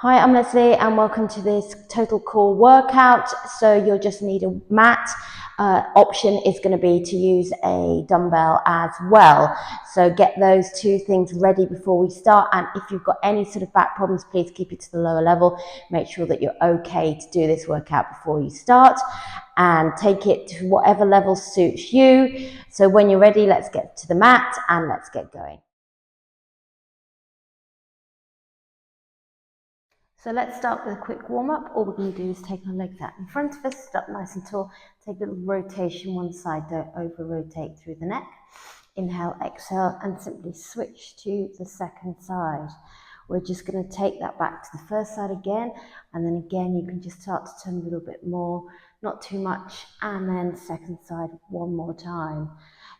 Hi, I'm Leslie and welcome to this total core workout. So you'll just need a mat. Option is going to be to use a dumbbell as well. So get those two things ready before we start. And if you've got any sort of back problems, please keep it to the lower level. Make sure that you're okay to do this workout before you start and take it to whatever level suits you. So when you're ready, let's get to the mat and let's get going. So let's start with a quick warm-up. All we're going to do is take our legs out in front of us, sit up nice and tall, take a little rotation one side, don't over-rotate through the neck. Inhale, exhale, and simply switch to the second side. We're just going to take that back to the first side again, and then again you can just start to turn a little bit more, not too much, and then second side one more time.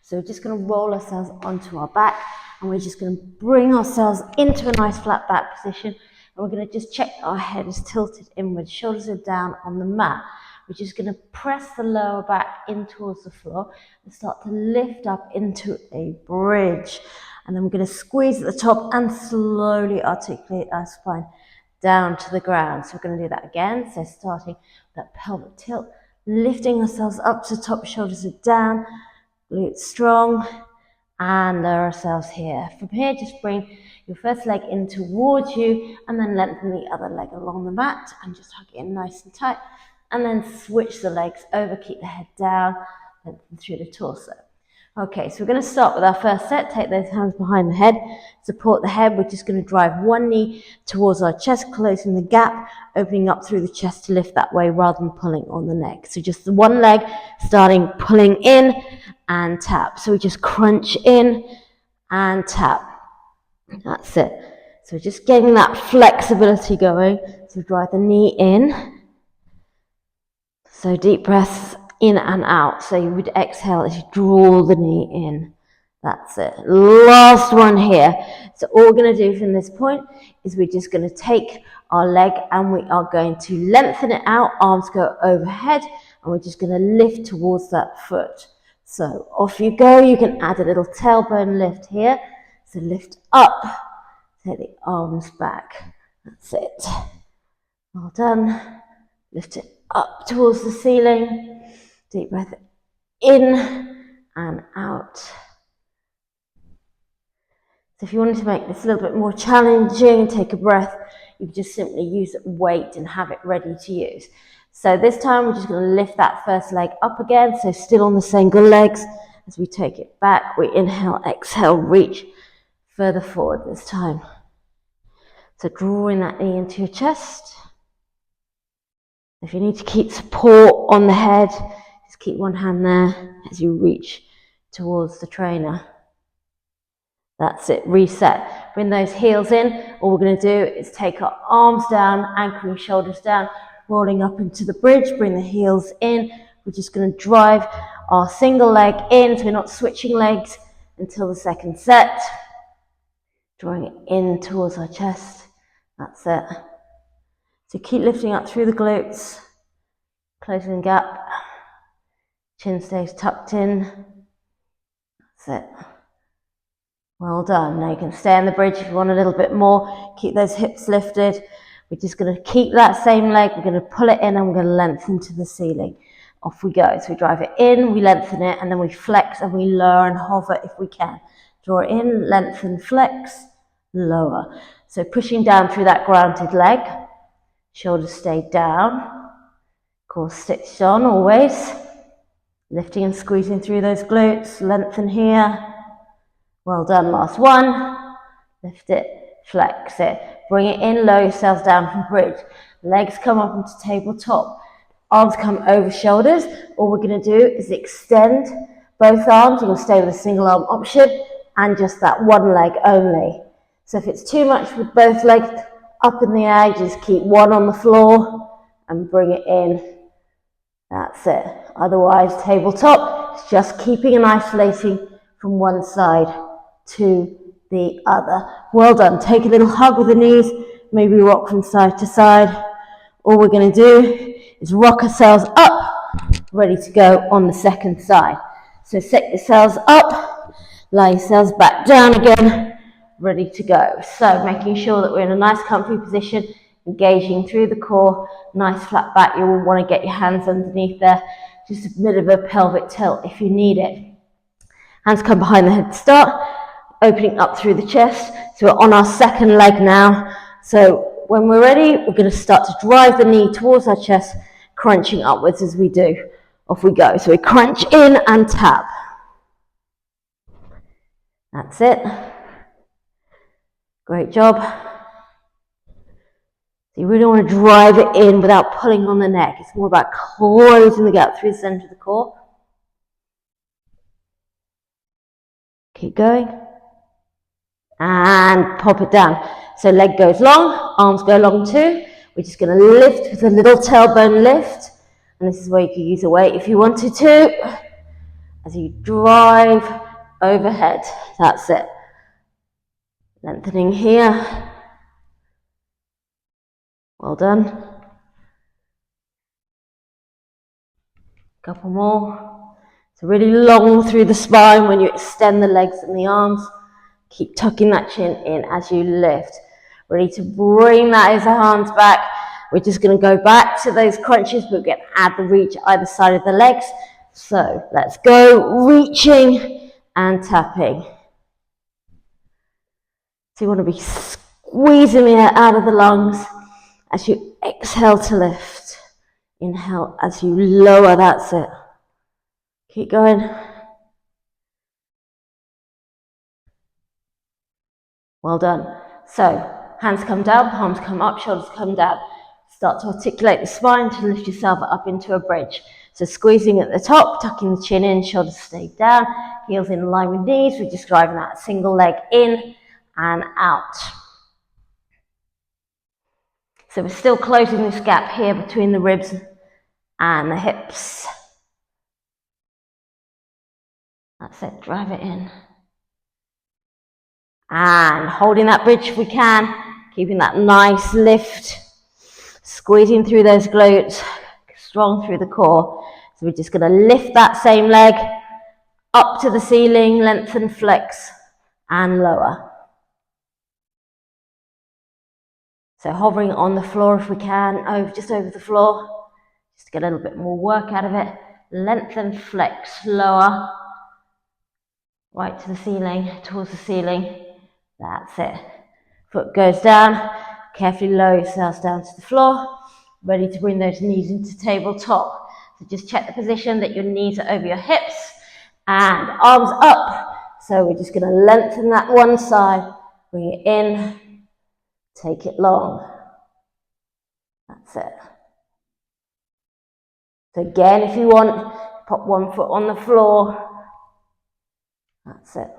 So we're just going to roll ourselves onto our back, and we're just going to bring ourselves into a nice flat back position. And we're going to just check our head is tilted inward, shoulders are down on the mat. We're just going to press the lower back in towards the floor and start to lift up into a bridge. And then we're going to squeeze at the top and slowly articulate our spine down to the ground. So we're going to do that again. So starting with that pelvic tilt, lifting ourselves up to the top, shoulders are down, glutes strong, and lower ourselves here. From here, just bring your first leg in towards you and then lengthen the other leg along the mat and just hug it in nice and tight. And then switch the legs over, keep the head down, lengthen through the torso. Okay, so we're going to start with our first set. Take those hands behind the head, support the head. We're just going to drive one knee towards our chest, closing the gap, opening up through the chest to lift that way rather than pulling on the neck. So just the one leg starting pulling in and tap. So we just crunch in and tap. That's it. So just getting that flexibility going. So drive the knee in. So deep breaths in and out. So you would exhale as you draw the knee in. That's it. Last one here. So all we're going to do from this point is we're just going to take our leg and we are going to lengthen it out. Arms go overhead and we're just going to lift towards that foot. So off you go. You can add a little tailbone lift here. So lift up. Take the arms back. That's it. Well done. Lift it up towards the ceiling. Deep breath in and out. So if you wanted to make this a little bit more challenging, take a breath, you can just simply use weight and have it ready to use. So this time we're just going to lift that first leg up again. So still on the single legs. As we take it back, we inhale, exhale, reach further forward this time. So drawing that knee into your chest. If you need to keep support on the head, just keep one hand there as you reach towards the trainer. That's it, reset. Bring those heels in. All we're going to do is take our arms down, anchoring shoulders down, rolling up into the bridge, bring the heels in. We're just going to drive our single leg in, so we're not switching legs until the second set. Drawing it in towards our chest. That's it. So keep lifting up through the glutes, closing the gap, chin stays tucked in, that's it. Well done. Now you can stay on the bridge if you want a little bit more, keep those hips lifted. We're just going to keep that same leg, we're going to pull it in and we're going to lengthen to the ceiling. Off we go. So we drive it in, we lengthen it, and then we flex and we lower and hover if we can. Draw it in, lengthen, flex, lower. So pushing down through that grounded leg. Shoulders stay down, core stitched on always. Lifting and squeezing through those glutes, lengthen here. Well done, last one. Lift it, flex it. Bring it in, lower yourselves down from bridge. Legs come up into tabletop. Arms come over shoulders. All we're going to do is extend both arms. You're going to stay with a single arm option and just that one leg only. So if it's too much with both legs up in the air, just keep one on the floor and bring it in. That's it. Otherwise, tabletop, it's just keeping and isolating from one side to the other. Well done. Take a little hug with the knees, maybe rock from side to side. All we're going to do is rock ourselves up, ready to go on the second side. So set yourselves up, lie yourselves back down again, ready to go. So making sure that we're in a nice comfy position engaging through the core, nice flat back. You will want to get your hands underneath there, just a bit of a pelvic tilt if you need it. Hands come behind the head to start, opening up through the chest. So we're on our second leg now. So when we're ready, we're going to start to drive the knee towards our chest, crunching upwards as we do. Off we go. So we crunch in and tap. That's it. Great job. So you really want to drive it in without pulling on the neck. It's more about closing the gap through the center of the core. Keep going. And pop it down. So leg goes long, arms go long too. We're just going to lift with a little tailbone lift. And this is where you can use a weight if you wanted to. As you drive overhead. That's it. Lengthening here. Well done. Couple more. So really long through the spine when you extend the legs and the arms. Keep tucking that chin in as you lift. Ready to bring that as the hands back. We're just going to go back to those crunches, but we're going to add the reach either side of the legs. So let's go, reaching and tapping. So you want to be squeezing the air out of the lungs as you exhale to lift. Inhale as you lower, that's it. Keep going. Well done. So, hands come down, palms come up, shoulders come down. Start to articulate the spine to lift yourself up into a bridge. So squeezing at the top, tucking the chin in, shoulders stay down, heels in line with knees. We're just driving that single leg in and out. So we're still closing this gap here between the ribs and the hips. That's it, drive it in. And holding that bridge if we can, keeping that nice lift, squeezing through those glutes, strong through the core. So we're just going to lift that same leg up to the ceiling, lengthen, flex, and lower. So hovering on the floor if we can, just over the floor, just to get a little bit more work out of it. Lengthen, flex, lower, right to the ceiling, towards the ceiling. That's it. Foot goes down, carefully lower yourselves down to the floor, ready to bring those knees into tabletop. So just check the position that your knees are over your hips and arms up. So we're just going to lengthen that one side, bring it in, take it long. That's it. So again, if you want, pop one foot on the floor. That's it.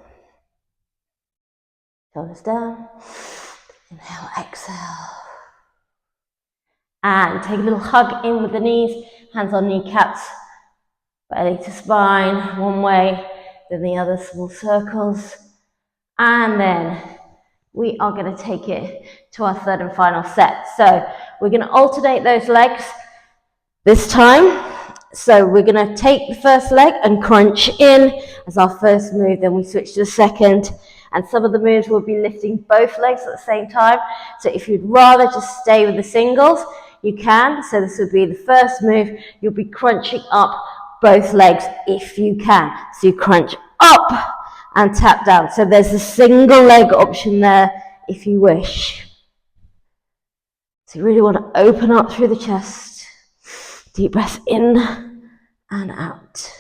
Shoulders down. Inhale, exhale. And take a little hug in with the knees, hands on kneecaps, belly to spine, one way, then the other, small circles. And then we are going to take it to our third and final set. So we're going to alternate those legs this time. So we're going to take the first leg and crunch in as our first move, then we switch to the second. And some of the moves will be lifting both legs at the same time. So if you'd rather just stay with the singles, you can. So this will be the first move. You'll be crunching up both legs if you can. So you crunch up and tap down. So there's a single leg option there if you wish. So you really want to open up through the chest. Deep breath in and out.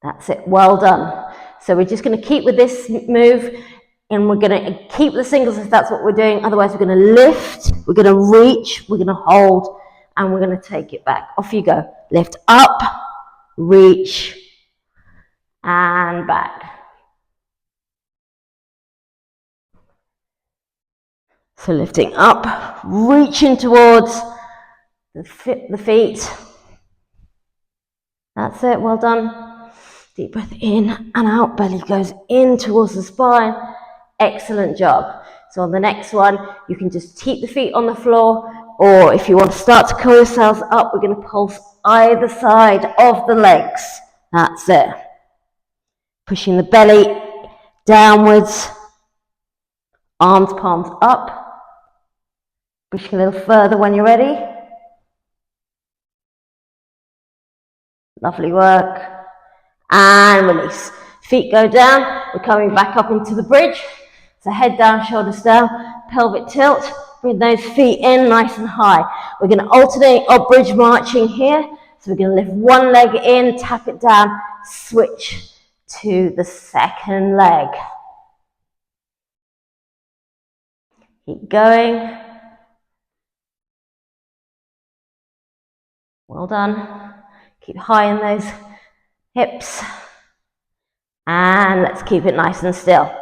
That's it, well done. So we're just going to keep with this move and we're going to keep the singles if that's what we're doing. Otherwise we're going to lift, we're going to reach, we're going to hold, and we're going to take it back. Off you go. Lift up, reach, and back. So lifting up, reaching towards the feet. That's it, well done. Deep breath in and out, belly goes in towards the spine. Excellent job. So on the next one, you can just keep the feet on the floor, or if you want to start to curl yourselves up, we're going to pulse either side of the legs. That's it. Pushing the belly downwards Arms, palms up. Pushing a little further when you're ready. Lovely work. And release. Feet go down. We're coming back up into the bridge. So head down, shoulders down, pelvic tilt. Bring those feet in nice and high. We're going to alternate our bridge marching here. So we're going to lift one leg in, tap it down, switch to the second leg. Keep going. Well done. Keep high in those hips. And let's keep it nice and still.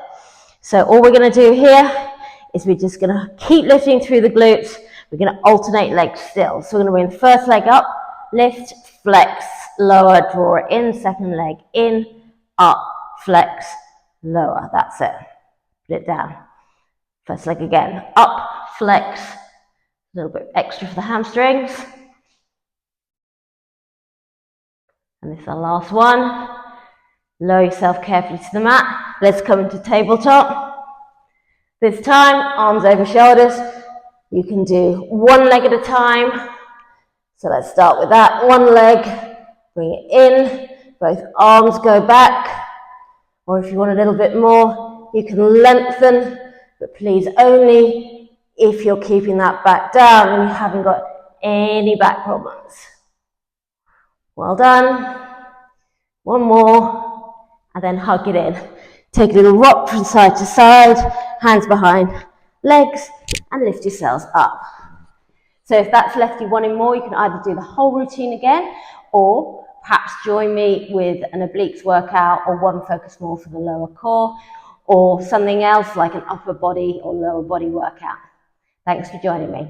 So all we're going to do here is we're just going to keep lifting through the glutes. We're going to alternate legs still. So we're going to bring the first leg up, lift, flex, lower, draw it in, second leg in, up, flex, lower. That's it. Put it down. First leg again, up, flex, a little bit extra for the hamstrings. And this is our last one. Lower yourself carefully to the mat. Let's come into tabletop. This time, arms over shoulders. You can do one leg at a time. So let's start with that. One leg, bring it in. Both arms go back. Or if you want a little bit more, you can lengthen, but please only if you're keeping that back down and you haven't got any back problems. Well done. One more, and then hug it in. Take a little rock from side to side, hands behind legs, and lift yourselves up. So if that's left you wanting more, you can either do the whole routine again, or perhaps join me with an obliques workout, or one focus more for the lower core, or something else like an upper body or lower body workout. Thanks for joining me.